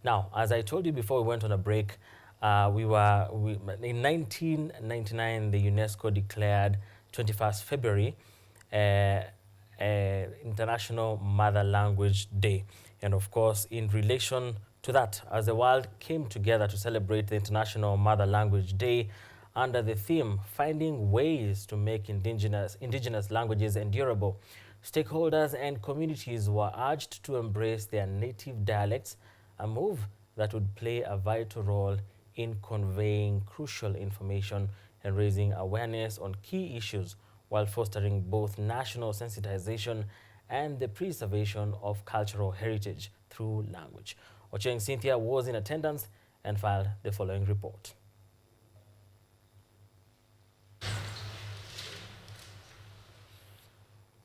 Now, as I told you before we went on a break, in 1999, the UNESCO declared 21st February International Mother Language Day. And of course, in relation to that, as the world came together to celebrate the International Mother Language Day under the theme, Finding Ways to Make indigenous languages endurable, stakeholders and communities were urged to embrace their native dialects, a move that would play a vital role in conveying crucial information and raising awareness on key issues while fostering both national sensitization and the preservation of cultural heritage through language. Ocheng Cynthia was in attendance and filed the following report.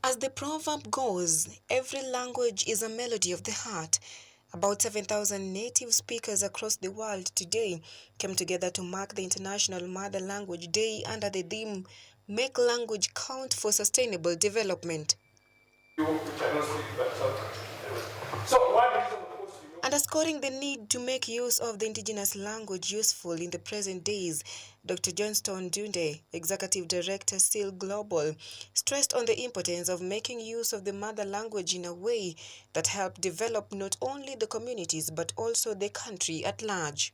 As the proverb goes, every language is a melody of the heart. About 7,000 native speakers across the world today came together to mark the International Mother Language Day under the theme, Make Language Count for Sustainable Development. Underscoring the need to make use of the indigenous language useful in the present days, Dr. Johnston Dunde, Executive Director, SEAL Global, stressed on the importance of making use of the mother language in a way that help develop not only the communities but also the country at large.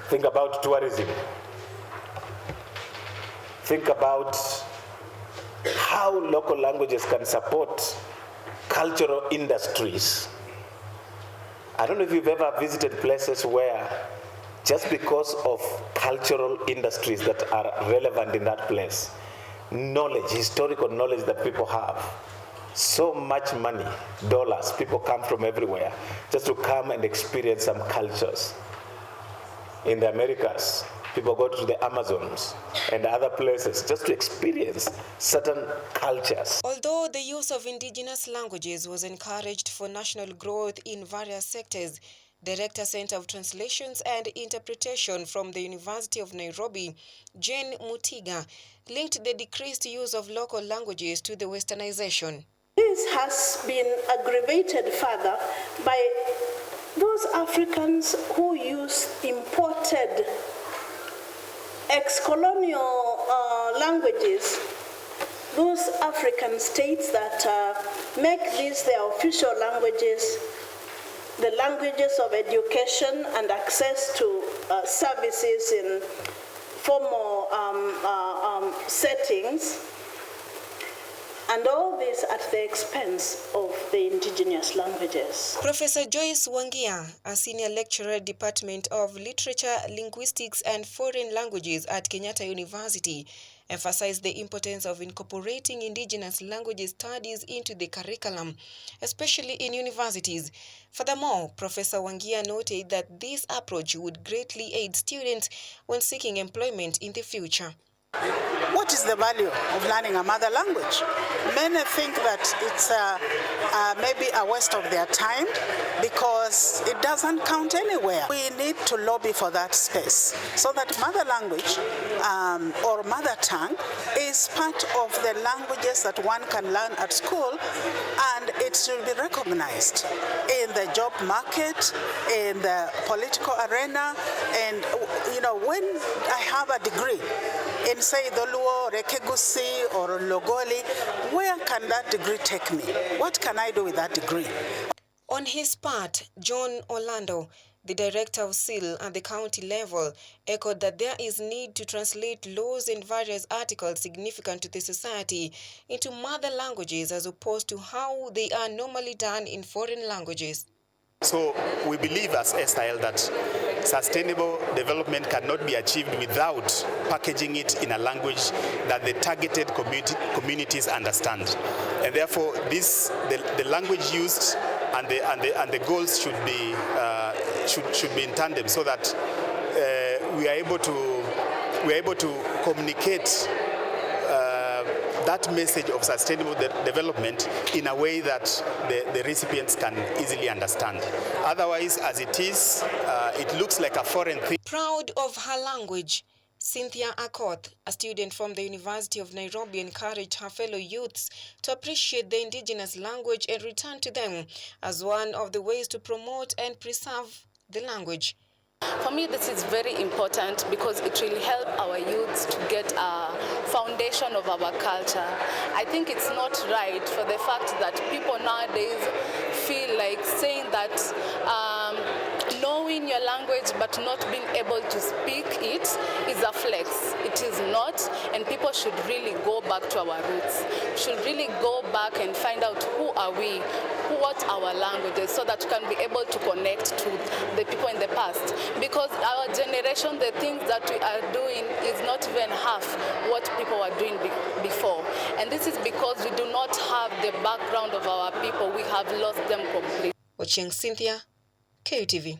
Think about tourism. Think about how local languages can support cultural industries. I don't know if you've ever visited places where just because of cultural industries that are relevant in that place, knowledge, historical knowledge that people have, so much money, dollars, people come from everywhere just to come and experience some cultures. In the Americas, people go to the Amazons and other places just to experience certain cultures. Although the use of indigenous languages was encouraged for national growth in various sectors, Director Center of Translations and Interpretation from the University of Nairobi, Jane Mutiga, linked the decreased use of local languages to the westernization. This has been aggravated further by those Africans who use imported ex-colonial languages, those African states that make these their official languages, the languages of education and access to services in formal settings, and all this at the expense of the indigenous languages. Professor Joyce Wangia, a senior lecturer, Department of Literature, Linguistics and Foreign Languages at Kenyatta University, emphasized the importance of incorporating indigenous languages studies into the curriculum, especially in universities. Furthermore, Professor Wangia noted that this approach would greatly aid students when seeking employment in the future. What is the value of learning a mother language? Many think that it's maybe a waste of their time because it doesn't count anywhere. We need to lobby for that space so that mother language or mother tongue is part of the languages that one can learn at school, and it should be recognized in the job market, in the political arena, and when I have a degree in, say, Doluo, Rekegusi, or Logoli, where can that degree take me? What can I do with that degree? On his part, John Orlando, the director of SEAL at the county level, echoed that there is need to translate laws and various articles significant to the society into mother languages as opposed to how they are normally done in foreign languages. So we believe as SIL that sustainable development cannot be achieved without packaging it in a language that the targeted communities understand. And therefore, the language used and the goals should be in tandem, so that we are able to communicate that message of sustainable development in a way that the recipients can easily understand. Otherwise, as it is, it looks like a foreign thing. Proud of her language, Cynthia Akoth, a student from the University of Nairobi, encouraged her fellow youths to appreciate the indigenous language and return to them as one of the ways to promote and preserve the language. For me, this is very important because it will help our youths to get a foundation of our culture. I think it's not right for the fact that people nowadays feel like saying that knowing your language but not being able to speak it is a flex. It is not, and people should really go back to our roots. Should really go back and find out who are we, what our language is, so that we can be able to connect to the people in the past. Because our generation, the things that we are doing is not even half what people were doing before. And this is because we do not have the background of our people. We have lost them completely. Watching Cynthia, KUTV.